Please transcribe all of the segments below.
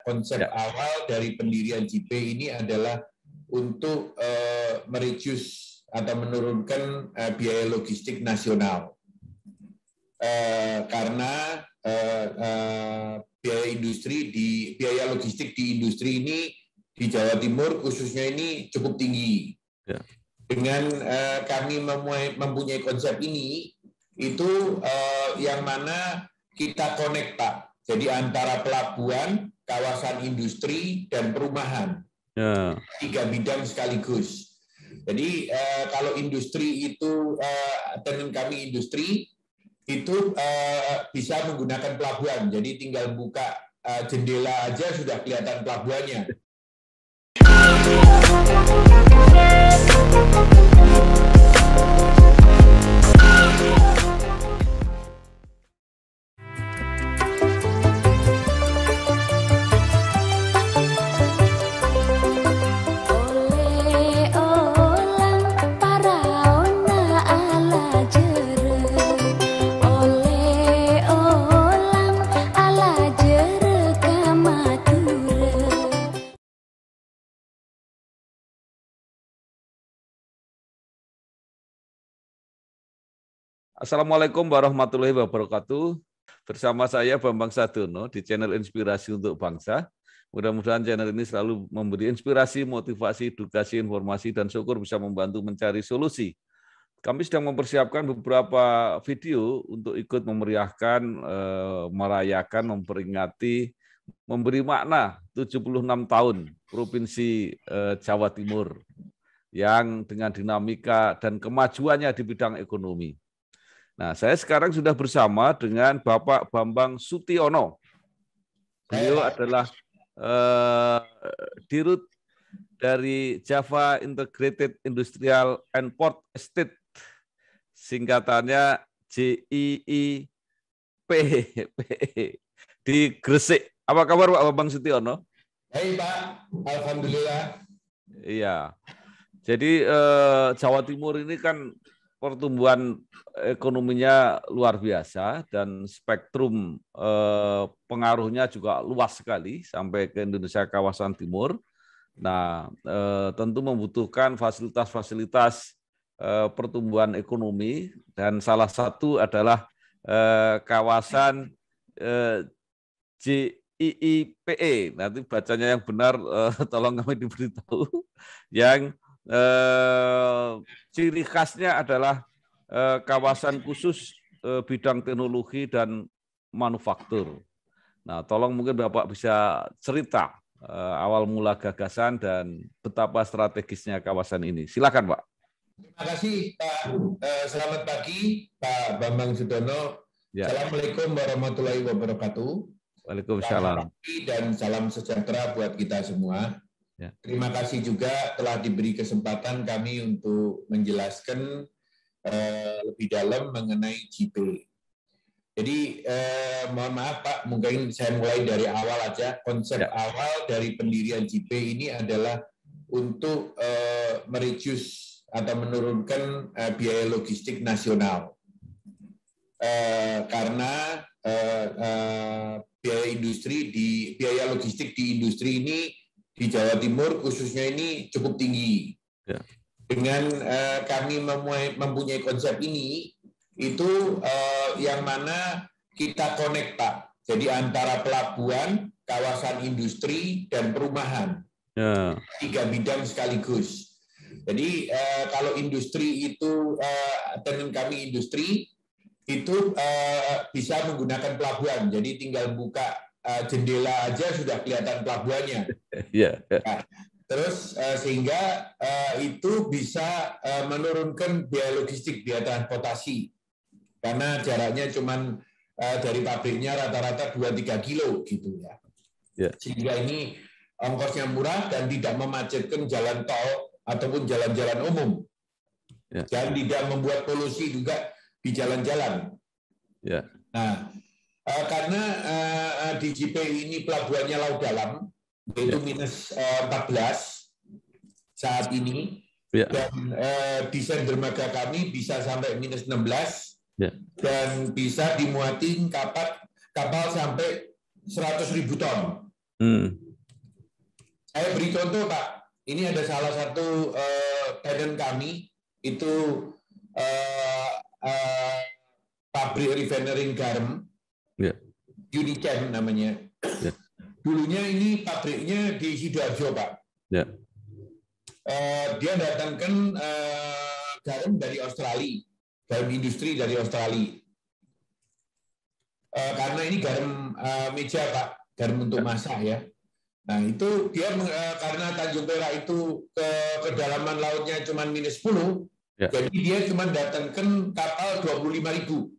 konsep awal dari pendirian JIPE ini adalah untuk mereduce atau menurunkan biaya logistik nasional. Karena biaya logistik di industri ini di Jawa Timur khususnya ini cukup tinggi. Ya. Dengan kami mempunyai konsep ini, itu yang mana kita connect, Pak. Jadi antara pelabuhan, kawasan industri, dan perumahan. Ya. 3 bidang sekaligus. Jadi kalau industri itu, dengan kami industri, itu bisa menggunakan pelabuhan. Jadi tinggal buka jendela aja sudah kelihatan pelabuhannya. Assalamualaikum warahmatullahi wabarakatuh. Bersama saya Bambang Sadiono di channel Inspirasi untuk Bangsa. Mudah-mudahan channel ini selalu memberi inspirasi, motivasi, edukasi, informasi, dan syukur bisa membantu mencari solusi. Kami sedang mempersiapkan beberapa video untuk ikut memeriahkan, merayakan, memperingati, memberi makna 76 tahun Provinsi Jawa Timur yang dengan dinamika dan kemajuannya di bidang ekonomi. Nah, saya sekarang sudah bersama dengan Bapak Bambang Sutiono. Beliau adalah Dirut dari Java Integrated Industrial and Port Estate, singkatannya JIIP di Gresik. Apa kabar Pak Bambang Sutiono? Baik Pak, alhamdulillah. Iya. Jadi Jawa Timur ini kan pertumbuhan ekonominya luar biasa dan spektrum pengaruhnya juga luas sekali sampai ke Indonesia kawasan timur. Nah, tentu membutuhkan fasilitas-fasilitas pertumbuhan ekonomi dan salah satu adalah kawasan JIIPE. Nanti bacanya yang benar tolong kami diberitahu. Yang ciri khasnya adalah kawasan khusus bidang teknologi dan manufaktur. Nah, tolong mungkin Bapak bisa cerita awal mula gagasan dan betapa strategisnya kawasan ini. Silakan, Pak. Terima kasih, Pak. Selamat pagi, Pak Bambang Sutiono. Ya. Assalamualaikum warahmatullahi wabarakatuh. Waalaikumsalam. Dan salam sejahtera buat kita semua. Ya. Terima kasih juga telah diberi kesempatan kami untuk menjelaskan lebih dalam mengenai JIPE. Jadi mohon maaf Pak, mungkin saya mulai dari awal aja. Konsep awal dari pendirian JIPE ini adalah untuk mereduce atau menurunkan biaya logistik nasional. Karena biaya logistik di industri ini di Jawa Timur khususnya ini cukup tinggi. Ya. Dengan kami mempunyai konsep ini, itu yang mana kita connect, Pak. Jadi antara pelabuhan, kawasan industri, dan perumahan. Ya. 3 bidang sekaligus. Jadi kalau industri itu, dengan kami industri, itu bisa menggunakan pelabuhan. Jadi tinggal buka jendela aja sudah kelihatan pelabuhannya. Yeah. Nah, terus sehingga itu bisa menurunkan biaya logistik, biaya transportasi. Karena jaraknya cuma dari pabriknya rata-rata 2-3 kilo gitu ya. Yeah. Sehingga ini ongkosnya murah dan tidak memacetkan jalan tol ataupun jalan-jalan umum. Yeah. Dan tidak membuat polusi juga di jalan-jalan. Yeah. Nah, karena di JIPE ini pelabuhannya laut dalam, yaitu minus 14 saat ini, dan desain dermaga kami bisa sampai minus 16, dan bisa dimuatin kapal sampai 100.000 ton. Saya beri contoh, Pak. Ini ada salah satu tenant kami, itu pabrik refinery garam, Unichem namanya. Dulunya ini pabriknya di Sidoarjo, Pak. Dia datangkan garam dari Australia, garam industri dari Australia. Karena ini garam meja, Pak, garam untuk masak ya. Nah itu dia karena Tanjung Perak itu kedalaman lautnya cuma -10, jadi dia cuma datangkan kapal 25.000.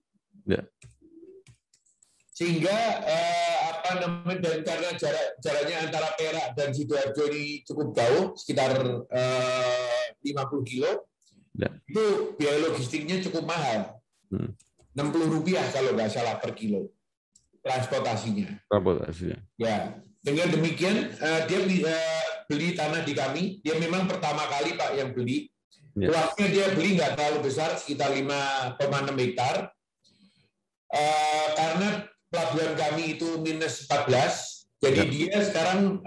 Sehingga dan karena jaraknya antara Perak dan Sidoarjo ini cukup jauh, sekitar 50 kilo, itu biaya logistiknya cukup mahal. Rp60 kalau nggak salah per kilo transportasinya. Ya. Dengan demikian, dia beli tanah di kami. Dia memang pertama kali, Pak, yang beli. Luasnya dia beli nggak terlalu besar, sekitar 5,6 hektar. Karena pelabuhan kami itu -14, jadi dia sekarang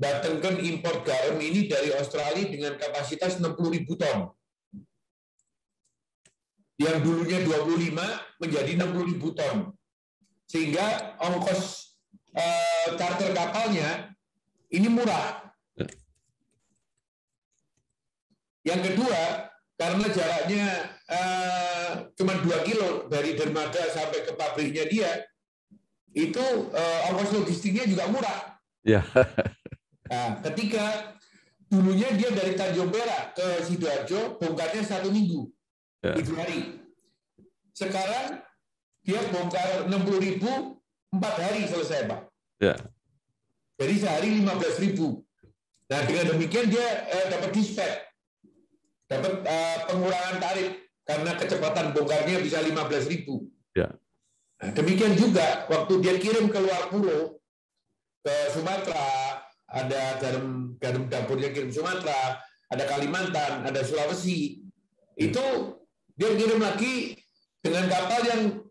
datangkan impor garam ini dari Australia dengan kapasitas 60.000 ton. Yang dulunya 25 menjadi 60.000 ton. Sehingga ongkos charter kapalnya ini murah. Yang kedua, karena jaraknya cuma 2 kilo dari dermaga sampai ke pabriknya dia, itu ongkos logistiknya juga murah. Nah, ketika dulunya dia dari Tanjung Perak ke Sidoarjo, bongkarnya 1 minggu, 7 hari. Sekarang dia bongkar 60.000, 4 hari selesai, Pak. Jadi sehari 15.000. Nah, dengan demikian dia dapat dispatch, dapat pengurangan tarif karena kecepatan bongkarnya bisa 15.000. Nah, demikian juga waktu dia kirim ke luar pulau, ke Sumatera, ada garam dapurnya kirim Sumatera, ada Kalimantan, ada Sulawesi, itu dia kirim lagi dengan kapal yang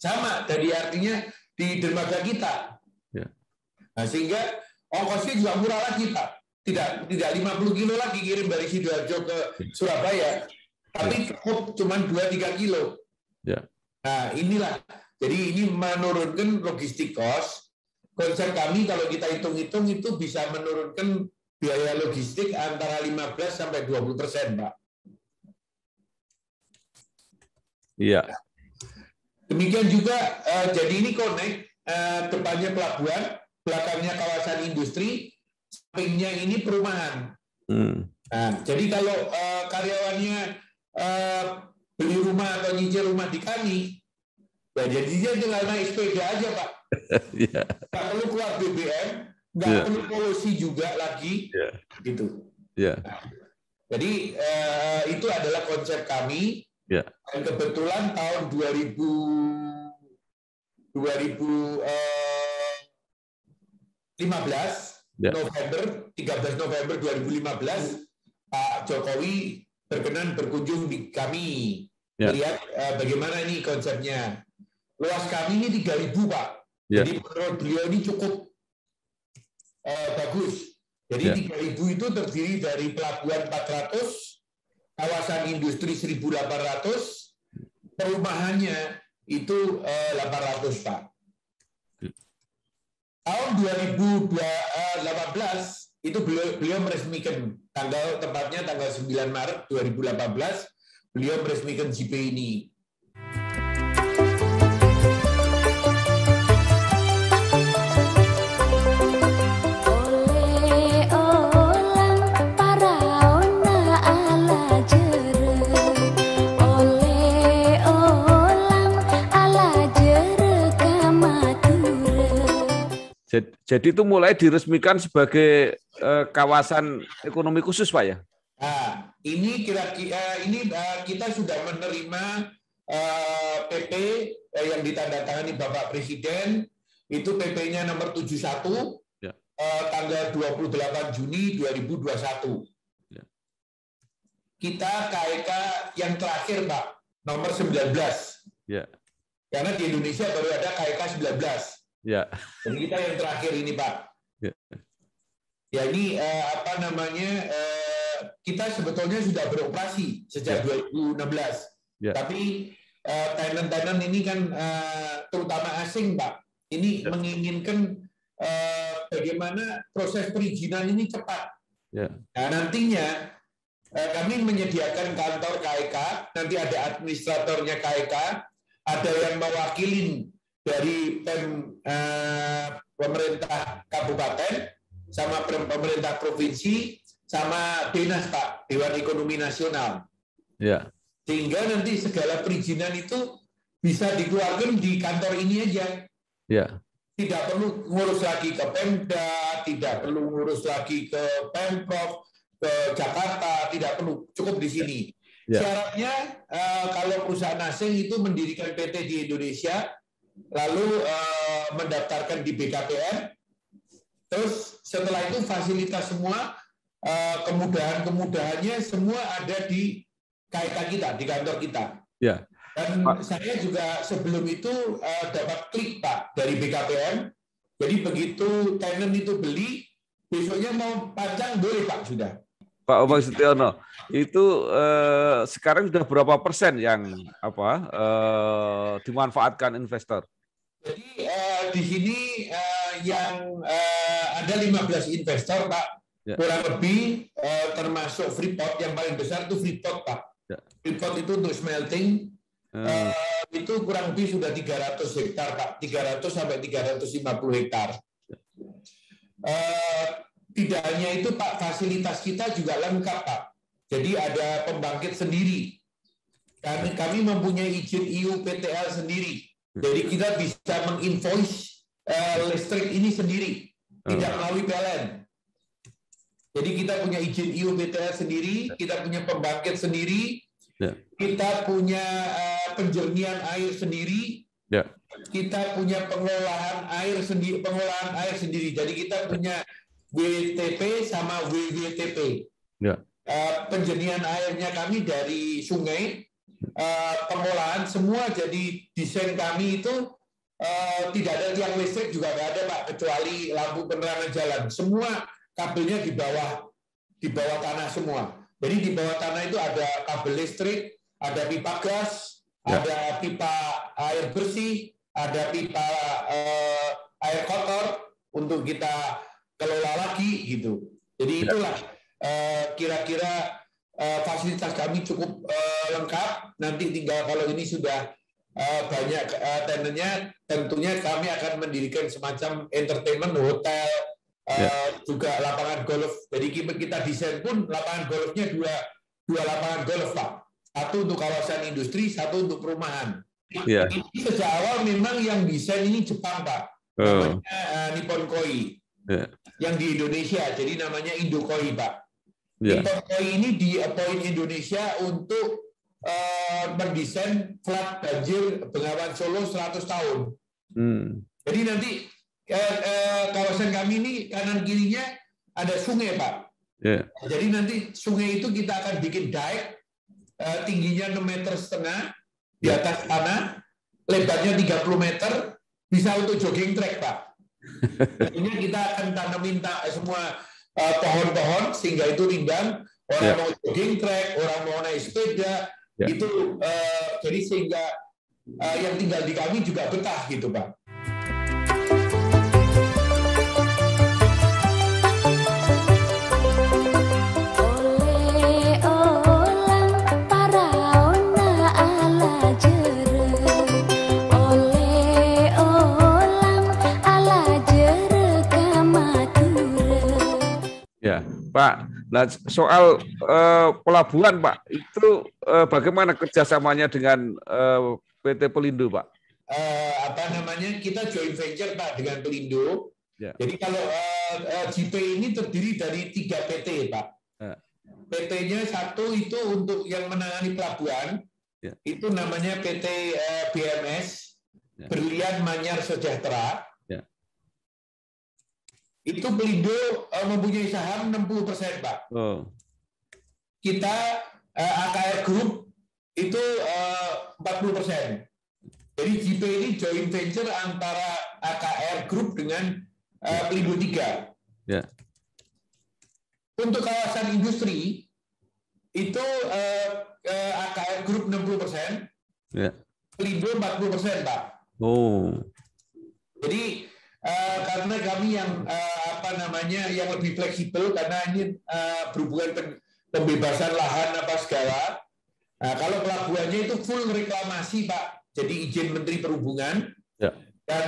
sama, jadi artinya di dermaga kita. Nah, sehingga ongkosnya juga murah lagi, Pak. Tidak 50 kilo lagi kirim dari Sidoarjo ke Surabaya, tapi cukup cuma 2-3 kilo. Nah, inilah. Jadi ini menurunkan logistik cost. Konsep kami kalau kita hitung-hitung itu bisa menurunkan biaya logistik antara 15-20%, Pak. Demikian juga, jadi ini connect, depannya pelabuhan, belakangnya kawasan industri, sampingnya ini perumahan. Nah, jadi kalau karyawannya beli rumah atau nyicil rumah di kami, ya jadi dia tinggal naik sepeda aja, Pak. Nggak perlu keluar BBM, nggak perlu polusi juga lagi, gitu. Nah, jadi itu adalah konsep kami. Dan kebetulan tahun 13 November 2015, Pak Jokowi berkenan berkunjung di kami, melihat bagaimana ini konsepnya. Luas kami ini 3.000, Pak. Jadi menurut beliau ini cukup bagus. Jadi 3.000 itu terdiri dari pelabuhan 400, kawasan industri 1.800, perumahannya itu 800, Pak. Tahun 2018 itu beliau meresmikan tepatnya tanggal 9 Maret 2018 beliau meresmikan JP ini. Jadi itu mulai diresmikan sebagai kawasan ekonomi khusus, Pak, ya? Nah, ini kira-kira kita sudah menerima PP yang ditandatangani Bapak Presiden, itu PP-nya nomor 71 tanggal 28 Juni 2021. Kita KEK yang terakhir, Pak, nomor 19. Karena di Indonesia baru ada KEK 19. Ya. Dan kita yang terakhir ini, Pak. Ya. Ya ini kita sebetulnya sudah beroperasi sejak 2016. Ya. Tapi tenant-tenant ini kan terutama asing, Pak. Ini menginginkan bagaimana proses perizinan ini cepat. Ya. Nah, nantinya kami menyediakan kantor KEK, nanti ada administratornya KEK, ada yang mewakilin dari pemerintah kabupaten, sama pemerintah provinsi, sama dinas, Pak, Dewan Ekonomi Nasional. Ya. Sehingga nanti segala perizinan itu bisa dikeluarkan di kantor ini aja. Ya. Tidak perlu ngurus lagi ke Pemda, tidak perlu ngurus lagi ke Pemprov, ke Jakarta, tidak perlu, cukup di sini. Ya. Syaratnya kalau perusahaan asing itu mendirikan PT di Indonesia, lalu mendaftarkan di BKPM, terus setelah itu fasilitas semua, kemudahan-kemudahannya semua ada di KEK kita, di kantor kita. Ya. Dan saya juga sebelum itu dapat klik, Pak, dari BKPM. Jadi begitu tenant itu beli, besoknya mau pajang boleh, Pak, sudah. Pak Bambang Sutiono, itu sekarang sudah berapa persen yang dimanfaatkan investor? Jadi di sini yang ada 15 investor, Pak. Ya. Kurang lebih termasuk Freeport, yang paling besar itu Freeport, Pak. Ya. Freeport itu untuk smelting. Itu kurang lebih sudah 300 hektar, Pak. 300 sampai 350 hektar. Tidak hanya itu, Pak, fasilitas kita juga lengkap, Pak. Jadi ada pembangkit sendiri. Kami mempunyai izin EU PTL sendiri. Jadi kita bisa menginvoice listrik ini sendiri, tidak melalui PLN. Jadi kita punya izin EU PTL sendiri, kita punya pembangkit sendiri, kita punya penjernihan air sendiri, kita punya pengolahan air sendiri. Jadi kita punya WTP sama WWTP. Penjernihan airnya kami dari sungai, pengolahan semua, jadi desain kami itu tidak ada tiang listrik juga nggak ada, Pak, kecuali lampu penerangan jalan. Semua kabelnya di bawah tanah semua. Jadi di bawah tanah itu ada kabel listrik, ada pipa gas, ada pipa air bersih, ada pipa air kotor untuk kita kelola lagi gitu. Jadi itulah kira-kira fasilitas kami cukup lengkap. Nanti tinggal kalau ini sudah banyak tenannya, tentunya kami akan mendirikan semacam entertainment, hotel, juga lapangan golf. Jadi kita desain pun lapangan golfnya dua lapangan golf, Pak. Satu untuk kawasan industri, satu untuk perumahan. Ini sejak awal memang yang desain ini Jepang, Pak. Namanya Nippon Koi. Yang di Indonesia, jadi namanya Indokoi, Pak. Nippon Koi ini di-appoint Indonesia untuk mendesain flat banjir Bengawan Solo 100 tahun. Jadi nanti kawasan kami ini kanan kirinya ada sungai, Pak. Jadi nanti sungai itu kita akan bikin dike, tingginya 6,5 meter di atas tanah, lebarnya 30 meter, bisa untuk jogging track, Pak. Tentunya kita akan tanamin semua pohon-pohon sehingga itu rindang, orang mau jogging track, orang mau naik sepeda, itu jadi sehingga yang tinggal di kami juga betah gitu, Pak. Ya, Pak. Nah, soal pelabuhan, Pak, itu bagaimana kerjasamanya dengan PT Pelindo, Pak? Kita joint venture, Pak, dengan Pelindo. Jadi kalau JP ini terdiri dari 3 PT, Pak. PT-nya satu itu untuk yang menangani pelabuhan, itu namanya PT BMS, Berlian Manyar Sejahtera. Itu Pelindo mempunyai saham 60%, Pak. Kita AKR Group itu 40%. Jadi JP ini joint venture antara AKR Group dengan Pelindo 3. Ya. Untuk kawasan industri itu AKR Group 60%, Ya. Pelindo 40%, Pak. Oh. Jadi karena kami yang yang lebih fleksibel karena ini berhubungan pembebasan lahan apa segala. Nah, kalau pelabuhannya itu full reklamasi, Pak. Jadi izin Menteri Perhubungan. Ya. Dan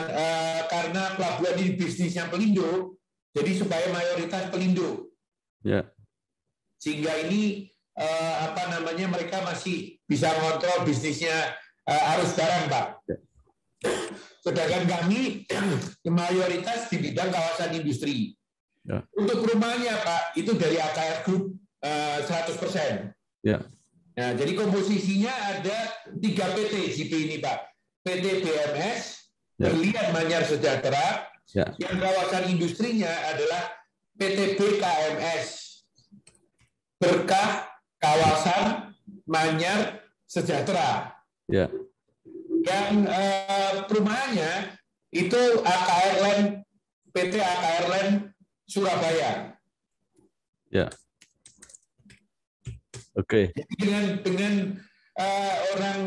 karena pelabuhan ini bisnisnya Pelindo, jadi supaya mayoritas Pelindo. Ya. Sehingga ini mereka masih bisa mengontrol bisnisnya arus barang, Pak. Ya. Sedangkan kami mayoritas di bidang kawasan industri. Ya. Untuk perumahannya, Pak, itu dari AKR Group 100%. Ya. Nah, jadi komposisinya ada 3 PT JP ini, Pak. PT BMS, Ya. Berlian Manyar Sejahtera, Ya. yang kawasan industrinya adalah PT BKMS, Berkah Kawasan Manyar Sejahtera. Ya. Yang perumahannya itu AKR Land, PT AKR Land Surabaya. Ya. Oke. Dengan orang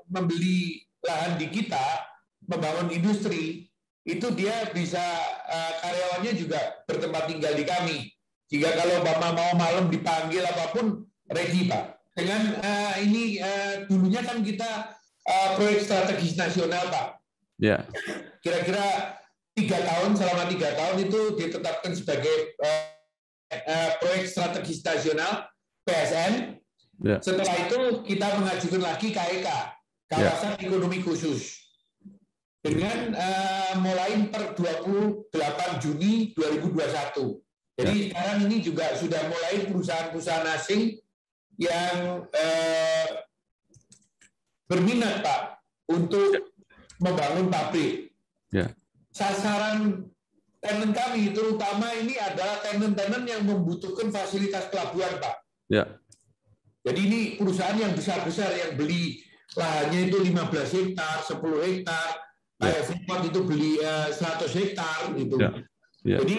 membeli lahan di kita, membangun industri, itu dia bisa karyawannya juga bertempat tinggal di kami. Jika kalau Bapak mau malam dipanggil apapun, ready, Pak. Dengan dulunya kan kita proyek strategis nasional, Pak. Ya. Kira-kira 3 tahun, selama 3 tahun itu ditetapkan sebagai proyek strategis nasional PSN. Ya. Setelah itu kita mengajukan lagi KEK, kawasan ekonomi khusus, dengan mulai per 28 Juni 2021. Jadi sekarang ini juga sudah mulai perusahaan-perusahaan asing yang berminat, Pak, untuk membangun pabrik. Ya. Sasaran tenant kami terutama ini adalah tenant-tenant yang membutuhkan fasilitas pelabuhan, Pak. Ya. Jadi ini perusahaan yang besar-besar yang beli lahannya itu 15 hektar, 10 hektar, kayak Freeport itu beli 100 hektar gitu. Ya. Ya. Jadi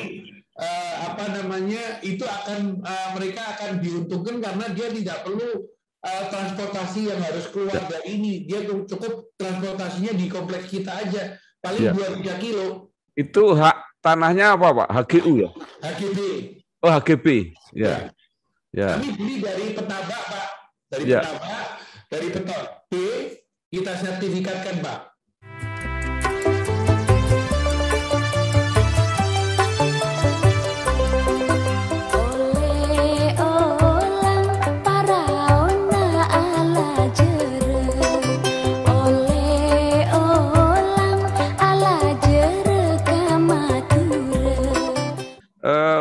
itu akan mereka akan diuntungkan karena dia tidak perlu transportasi yang harus keluar dari ini. Dia cukup transportasinya di kompleks kita aja, paling 2-3 kilo. Itu hak tanahnya apa, Pak? HGU ya? HGB. Oh, HGB. Ya. Ya. Kami beli dari petabak, Pak. Dari petabak, dari petok B, kita sertifikatkan, Pak.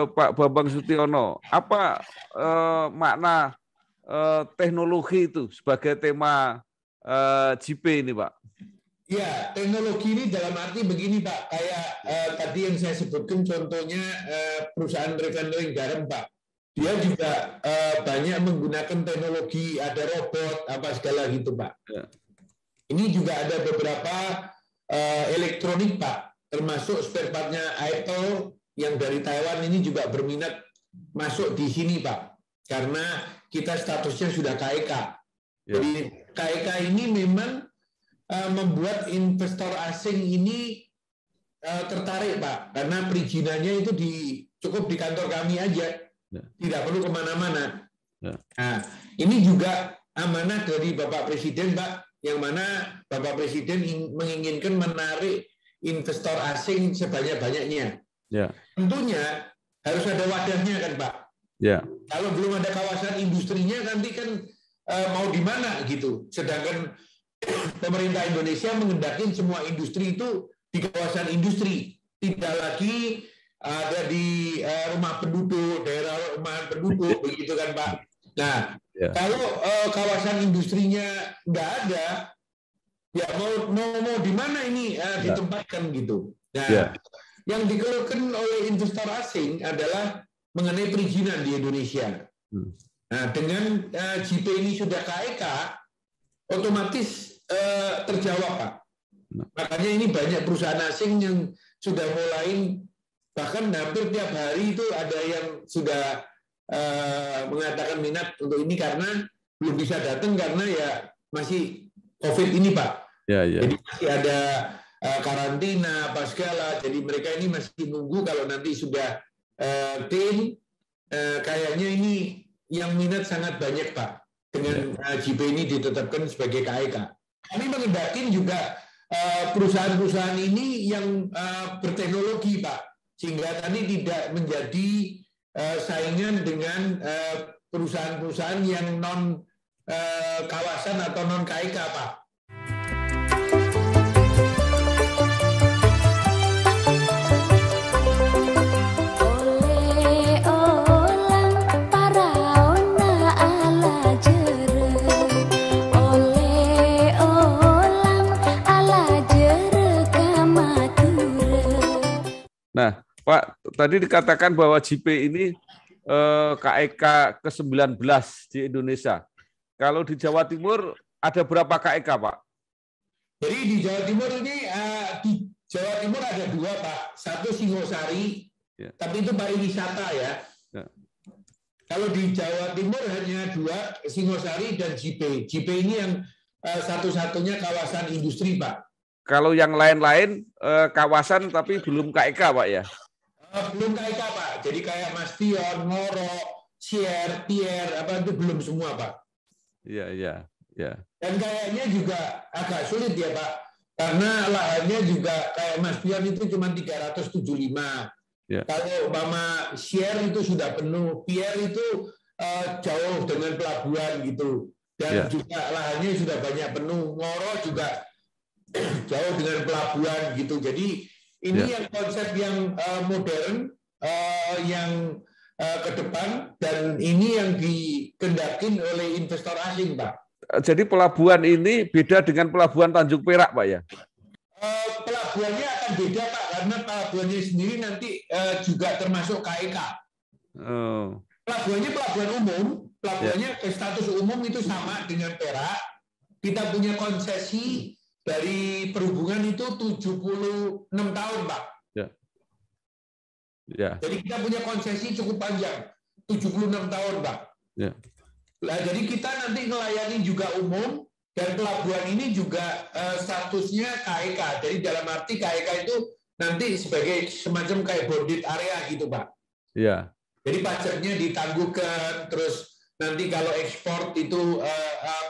Pak Bambang Sutiono, apa makna teknologi itu sebagai tema JP ini, Pak? Ya, teknologi ini dalam arti begini, Pak. Kayak tadi yang saya sebutkan contohnya perusahaan refinery garam, Pak. Dia juga banyak menggunakan teknologi, ada robot, apa segala gitu, Pak. Ya. Ini juga ada beberapa elektronik, Pak. Termasuk spare part-nya Apple yang dari Taiwan ini juga berminat masuk di sini, Pak. Karena kita statusnya sudah KEK. Ya. Jadi KEK ini memang membuat investor asing ini tertarik, Pak. Karena perizinannya itu cukup di kantor kami aja. Ya. Tidak perlu kemana-mana. Ya. Nah, ini juga amanah dari Bapak Presiden, Pak. Yang mana Bapak Presiden menginginkan menarik investor asing sebanyak-banyaknya. Ya. Tentunya harus ada wadahnya kan, Pak. Ya. Kalau belum ada kawasan industrinya nanti kan mau di mana gitu. Sedangkan pemerintah Indonesia mengendaki semua industri itu di kawasan industri, tidak lagi ada di rumah penduduk, daerah rumah penduduk, begitu kan, Pak. Nah, ya. Kalau kawasan industrinya nggak ada, ya mau di mana ini ditempatkan gitu. Nah. Ya. Yang dikeluhkan oleh investor asing adalah mengenai perizinan di Indonesia. Nah, dengan JP ini sudah KEK, otomatis terjawab, Pak. Makanya ini banyak perusahaan asing yang sudah mulai, bahkan hampir tiap hari itu ada yang sudah mengatakan minat untuk ini karena belum bisa datang karena ya masih COVID ini, Pak. Jadi masih ada karantina apa segala. Jadi mereka ini masih nunggu kalau nanti sudah clean. Kayaknya ini yang minat sangat banyak, Pak, dengan JP ini ditetapkan sebagai KEK. Kami mengendakin juga perusahaan-perusahaan ini yang berteknologi, Pak, sehingga tadi tidak menjadi saingan dengan perusahaan-perusahaan yang non kawasan atau non KEK, Pak. Nah, Pak, tadi dikatakan bahwa JP ini KEK ke-19 di Indonesia. Kalau di Jawa Timur ada berapa KEK, Pak? Jadi di Jawa Timur ini di Jawa Timur ada 2, Pak. Satu Singosari, tapi itu pariwisata ya. Kalau di Jawa Timur hanya 2, Singosari dan JP. JP ini yang satu-satunya kawasan industri, Pak. Kalau yang lain-lain kawasan tapi belum KEK, Pak ya? Belum KEK, Pak. Jadi kayak Mastion, Ngoro, Sier, Pier, apa itu belum semua, Pak. Iya. Dan kayaknya juga agak sulit ya, Pak. Karena lahannya juga kayak Mastion itu cuma 375. Kalau umpama Sier itu sudah penuh, Pier itu jauh dengan pelabuhan gitu. Dan juga lahannya sudah banyak penuh. Ngoro juga jauh dengan pelabuhan gitu. Jadi ini yang konsep yang modern, yang ke depan, dan ini yang dikendakin oleh investor asing, Pak. Jadi pelabuhan ini beda dengan pelabuhan Tanjung Perak, Pak ya? Pelabuhannya akan beda, Pak, karena pelabuhannya sendiri nanti juga termasuk KEK. Pelabuhannya pelabuhan umum, pelabuhannya status umum itu sama dengan Perak. Kita punya konsesi dari perhubungan itu 76 tahun, Pak. Jadi kita punya konsesi cukup panjang, 76 tahun, Pak. Nah, jadi kita nanti melayani juga umum, dan pelabuhan ini juga statusnya KEK. Jadi dalam arti KEK itu nanti sebagai semacam kayak bonded area gitu, Pak. Jadi pajaknya ditangguhkan, terus nanti kalau ekspor itu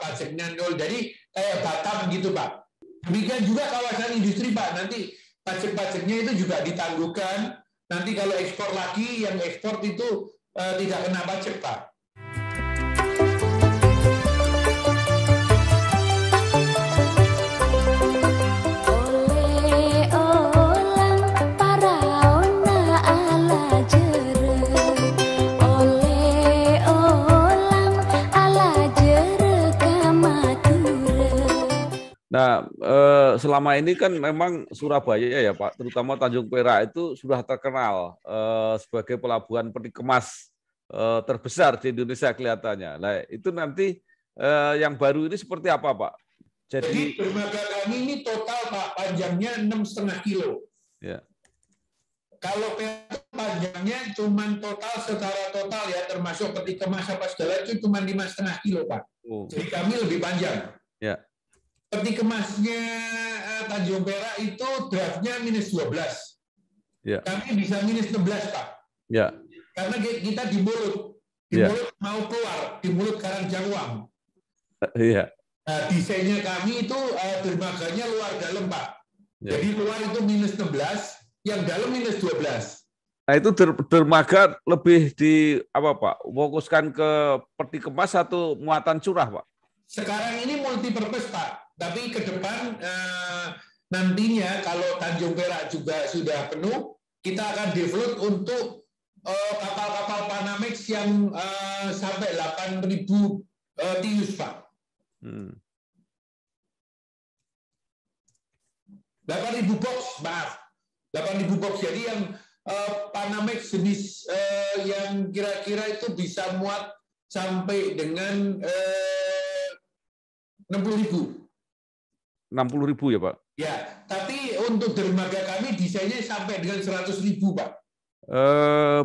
pajaknya 0. Jadi kayak Batam gitu, Pak. Demikian juga kawasan industri, Pak. Nanti pajak-pajaknya itu juga ditangguhkan. Nanti kalau ekspor lagi, yang ekspor itu tidak kena pajak, Pak. Nah, selama ini kan memang Surabaya ya Pak, terutama Tanjung Perak itu sudah terkenal sebagai pelabuhan peti kemas terbesar di Indonesia kelihatannya. Nah, itu nanti yang baru ini seperti apa, Pak? Jadi dermaga kami ini total, Pak, panjangnya 6,5 kilo. Kalau Perak panjangnya cuma total secara total ya, termasuk peti kemas apa segala itu cuma 5,5 kilo, Pak. Jadi kami lebih panjang. Peti kemasnya Tanjung Perak itu draftnya -12. Kami bisa -16, Pak. Karena kita di mulut mau keluar, di mulut Karangjangwang. Nah, desainnya kami itu dermaganya luar dalam, Pak. Jadi luar itu -16, yang dalam -12. Nah, itu dermaga lebih di apa, Pak? Fokuskan ke peti kemas atau muatan curah, Pak? Sekarang ini multipurpose, Pak. Tapi ke depan nantinya kalau Tanjung Perak juga sudah penuh, kita akan develop untuk kapal-kapal Panamax yang sampai 8.000 TEU, Pak. 8.000 box, maaf. 8.000 box. Jadi yang Panamax jenis yang kira-kira itu bisa muat sampai dengan 60.000. 60.000 ya Pak? Ya, tapi untuk dermaga kami desainnya sampai dengan 100.000 Pak.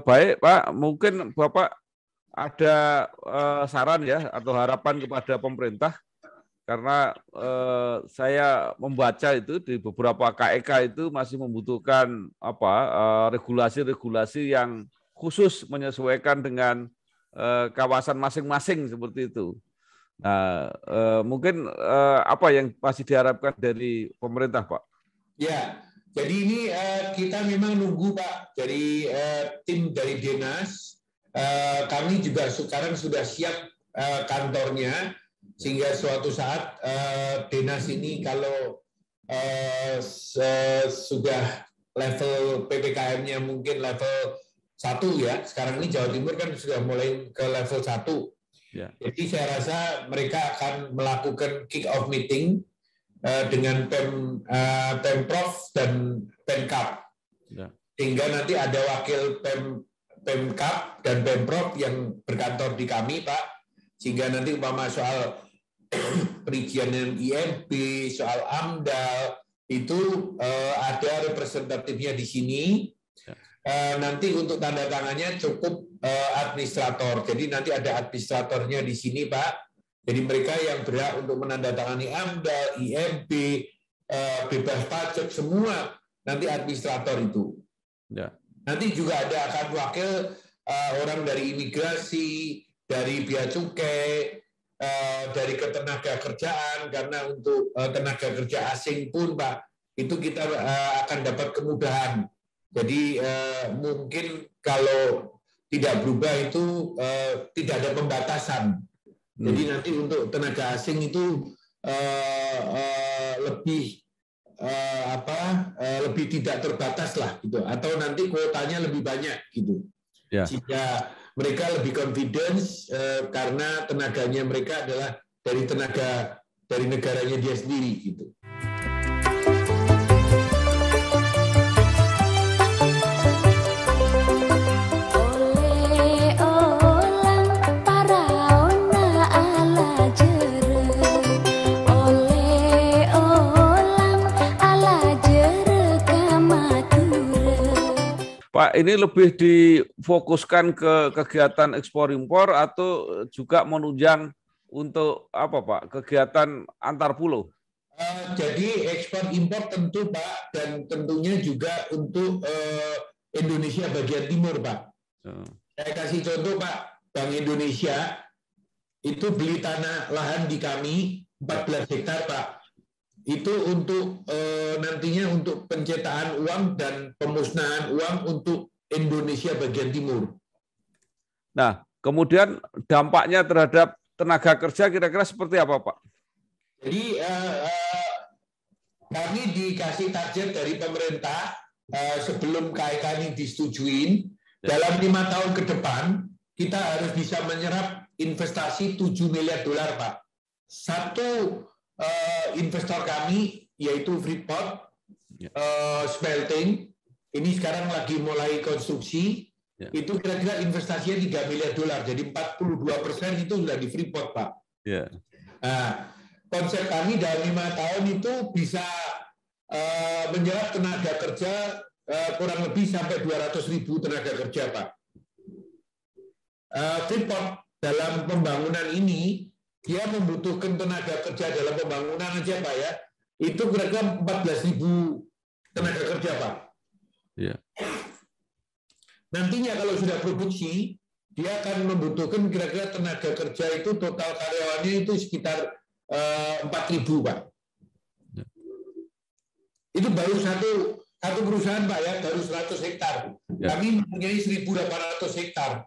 Baik Pak, mungkin Bapak ada saran ya atau harapan kepada pemerintah, karena saya membaca itu di beberapa KEK itu masih membutuhkan regulasi-regulasi yang khusus menyesuaikan dengan kawasan masing-masing seperti itu. Nah, mungkin apa yang masih diharapkan dari pemerintah, Pak? Ya, jadi ini kita memang nunggu Pak dari tim dari Dinas. Kami juga sekarang sudah siap kantornya, sehingga suatu saat Dinas ini kalau sudah level PPKM-nya mungkin level 1 ya, sekarang ini Jawa Timur kan sudah mulai ke level 1. Ya. Jadi saya rasa mereka akan melakukan kick-off meeting dengan Pemprov dan Pemkab. Ya. Sehingga nanti ada wakil Pemkab dan Pemprov yang berkantor di kami, Pak. Sehingga nanti umpama soal perizinan IMB, soal AMDAL, itu ada representatifnya di sini. Nanti untuk tanda tangannya cukup administrator. Jadi nanti ada administratornya di sini, Pak. Jadi mereka yang berhak untuk menandatangani AMDAL, IMB, bebas pajak, semua nanti administrator itu. Ya. Nanti juga ada akan wakil orang dari imigrasi, dari bea cukai, dari ketenaga kerjaan, karena untuk tenaga kerja asing pun, Pak, itu kita akan dapat kemudahan. Jadi mungkin kalau tidak berubah itu tidak ada pembatasan. Jadi nanti untuk tenaga asing itu lebih tidak terbatas lah gitu, atau nanti kuotanya lebih banyak gitu. Ya. Sehingga mereka lebih confidence karena tenaganya mereka adalah dari negaranya dia sendiri gitu. Pak, ini lebih difokuskan ke kegiatan ekspor-impor atau juga menunjang untuk apa, Pak? Kegiatan antar pulau? Jadi ekspor-impor tentu, Pak, dan tentunya juga untuk Indonesia bagian timur, Pak. Saya kasih contoh, Pak, Bank Indonesia itu beli tanah lahan di kami 14 hektar, Pak. Itu untuk nantinya untuk pencetakan uang dan pemusnahan uang untuk Indonesia bagian timur. Nah, kemudian dampaknya terhadap tenaga kerja kira-kira seperti apa, Pak? Jadi kami dikasih target dari pemerintah sebelum KEK ini disetujuin, dalam 5 tahun ke depan kita harus bisa menyerap investasi 7 miliar dolar, Pak. Satu investor kami yaitu Freeport Smelting ini sekarang lagi mulai konstruksi, itu kira-kira investasinya 3 miliar dolar, jadi 42% itu sudah di Freeport, Pak. Nah, konsep kami dalam 5 tahun itu bisa menyerap tenaga kerja kurang lebih sampai 200.000 tenaga kerja, Pak. Freeport dalam pembangunan ini dia membutuhkan tenaga kerja dalam pembangunan aja, Pak, ya. Itu kira-kira 14.000 tenaga kerja, Pak. Ya. Nantinya kalau sudah produksi, dia akan membutuhkan kira-kira tenaga kerja itu total karyawannya itu sekitar 4.000, Pak. Ya. Itu baru satu perusahaan, Pak, ya, baru 100 hektar. Ya. Kami mempunyai 1.800 hektar.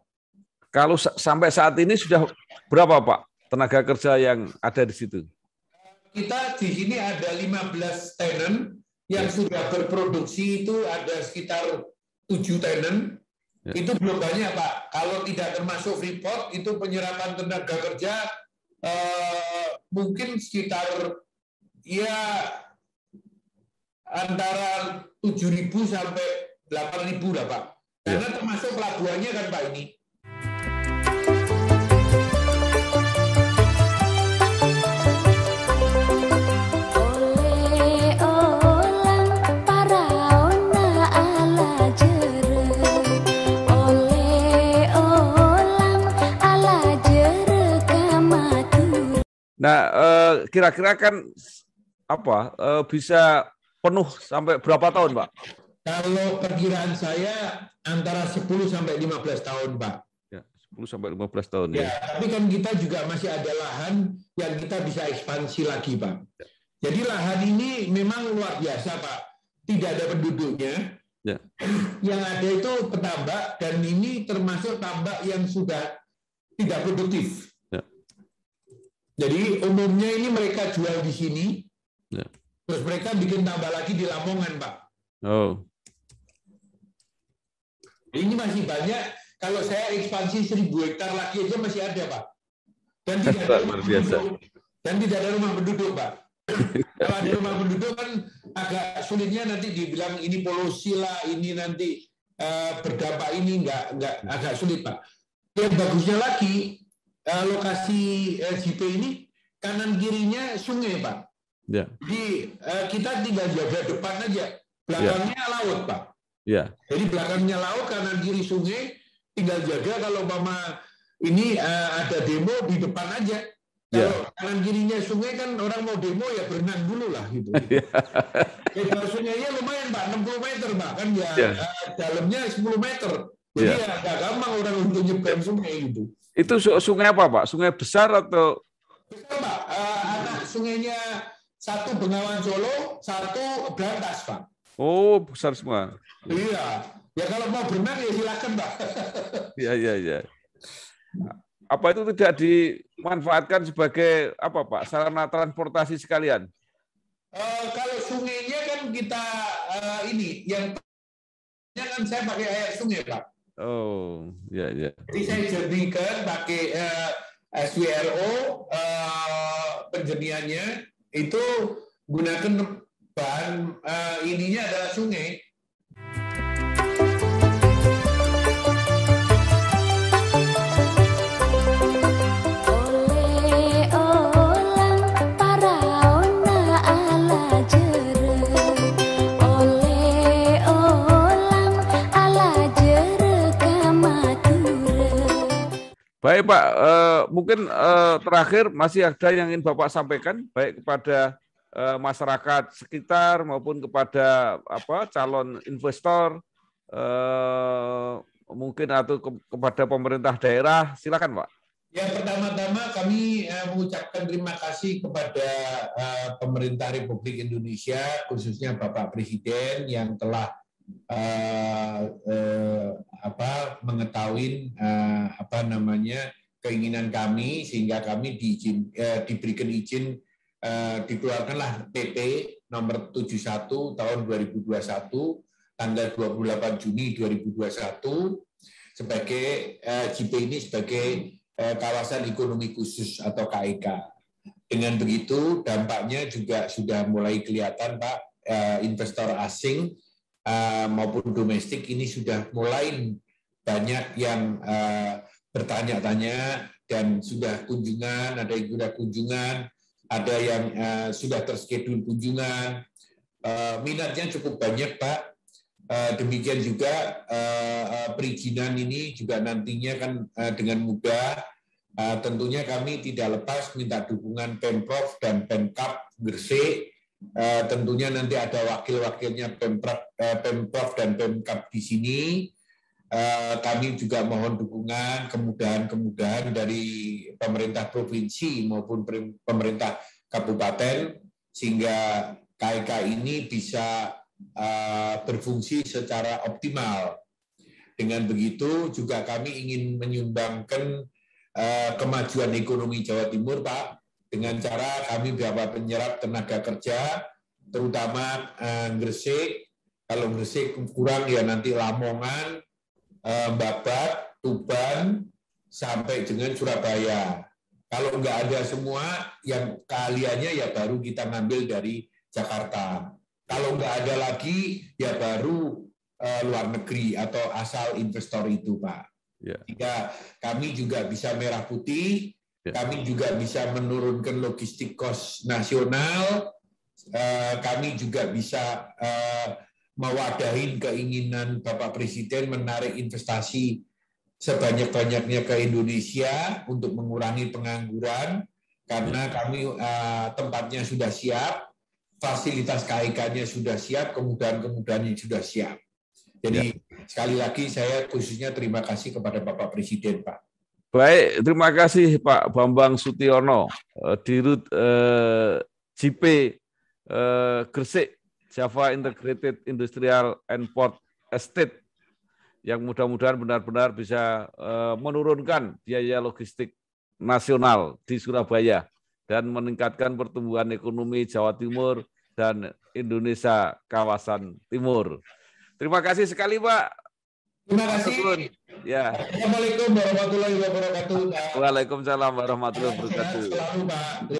Kalau sampai saat ini sudah berapa, Pak, tenaga kerja yang ada di situ? Kita di sini ada 15 tenant yang sudah berproduksi, itu ada sekitar 7 tenant. Itu belum banyak, Pak. Kalau tidak termasuk Freeport, itu penyerapan tenaga kerja mungkin sekitar ya antara 7.000 sampai 8.000 lah, Pak. Karena termasuk pelabuhannya kan, Pak, ini. Nah, kira-kira kan bisa penuh sampai berapa tahun, Pak? Kalau perkiraan saya antara 10 sampai 15 tahun, Pak. Ya, 10 sampai 15 tahun ya. Tapi kan kita juga masih ada lahan yang kita bisa ekspansi lagi, Pak. Jadi lahan ini memang luar biasa, Pak. Tidak ada penduduknya. Ya. Yang ada itu petambak, dan ini termasuk tambak yang sudah tidak produktif. Ya. Jadi umumnya ini mereka jual di sini, ya. Terus mereka bikin tambak lagi di Lamongan, Pak. Oh. Ini masih banyak. Kalau saya ekspansi 1.000 hektar lagi aja masih ada, Pak. Dan tidak ada rumah penduduk. Dan tidak ada rumah penduduk, Pak. Kalau ada rumah penduduk kan agak sulitnya nanti dibilang ini polusi lah, ini nanti berdampak, ini enggak agak sulit, Pak. Yang bagusnya lagi lokasi JP ini kanan kirinya sungai, Pak. Ya. Jadi kita tinggal jaga depan aja, belakangnya laut, Pak. Ya. Jadi belakangnya laut, kanan kiri sungai, tinggal jaga kalau mama ini ada demo di depan aja. Kalau kanan kirinya sungai kan orang mau demo ya berenang dulu lah gitu. Lebar sungainya lumayan, Pak, 60 meter, Pak, kan ya, dalamnya 10 meter. Jadi agak gampang orang untuk nyebrang sungai gitu. Itu sungai apa, Pak? Sungai besar atau? Besar, Pak. Anak sungainya satu Bengawan Solo, satu Brantas, Pak. Oh, besar semua. Iya. Ya kalau mau berenang ya silakan, Pak. Iya. Apa itu tidak dimanfaatkan sebagai apa, Pak? Sarana transportasi sekalian? Kalau sungainya kan kita ini yang kan saya pakai air sungai, Pak. Oh, iya. Jadi saya jernihkan pakai SWRO, penjernihannya itu gunakan bahan ininya adalah sungai. Baik, Pak, mungkin terakhir masih ada yang ingin Bapak sampaikan, baik kepada masyarakat sekitar maupun kepada calon investor, mungkin atau kepada pemerintah daerah. Silakan, Pak. Ya, pertama-tama kami mengucapkan terima kasih kepada pemerintah Republik Indonesia, khususnya Bapak Presiden yang telah mengetahui keinginan kami sehingga kami diberikan izin, dikeluarkanlah PP nomor 71 tahun 2021 tanggal 28 Juni 2021 sebagai JP ini sebagai kawasan ekonomi khusus atau KEK. Dengan begitu dampaknya juga sudah mulai kelihatan, Pak. Investor asing maupun domestik ini sudah mulai banyak yang bertanya-tanya dan sudah kunjungan, ada yang sudah kunjungan, ada yang sudah terschedule kunjungan. Minatnya cukup banyak, Pak. Demikian juga perizinan ini juga nantinya kan dengan mudah. Tentunya kami tidak lepas minta dukungan Pemprov dan Pemkab Gresik. Tentunya nanti ada wakil-wakilnya Pemprov dan Pemkab di sini. Kami juga mohon dukungan, kemudahan dari pemerintah provinsi maupun pemerintah kabupaten sehingga KEK ini bisa berfungsi secara optimal. Dengan begitu juga kami ingin menyumbangkan kemajuan ekonomi Jawa Timur, Pak, dengan cara kami dapat menyerap tenaga kerja, terutama Gresik. Kalau Gresik kurang ya nanti Lamongan, Babat, Tuban, sampai dengan Surabaya. Kalau nggak ada semua, yang keahliannya ya baru kita ngambil dari Jakarta. Kalau nggak ada lagi, ya baru luar negeri atau asal investor itu, Pak. Sehingga kami juga bisa merah putih, kami juga bisa menurunkan logistik cost nasional, kami juga bisa mewadahi keinginan Bapak Presiden menarik investasi sebanyak-banyaknya ke Indonesia untuk mengurangi pengangguran, karena kami tempatnya sudah siap, fasilitas KIK-nya sudah siap, kemudahan-kemudahannya sudah siap. Jadi sekali lagi saya khususnya terima kasih kepada Bapak Presiden, Pak. Baik, terima kasih Pak Bambang Sutiono, Dirut JP Gresik, Java Integrated Industrial and Port Estate, yang mudah-mudahan benar-benar bisa menurunkan biaya logistik nasional di Surabaya dan meningkatkan pertumbuhan ekonomi Jawa Timur dan Indonesia kawasan timur. Terima kasih sekali, Pak. Terima kasih. Ya. Assalamualaikum warahmatullahi wabarakatuh, Pak. Waalaikumsalam warahmatullahi wabarakatuh. Selalu, Pak.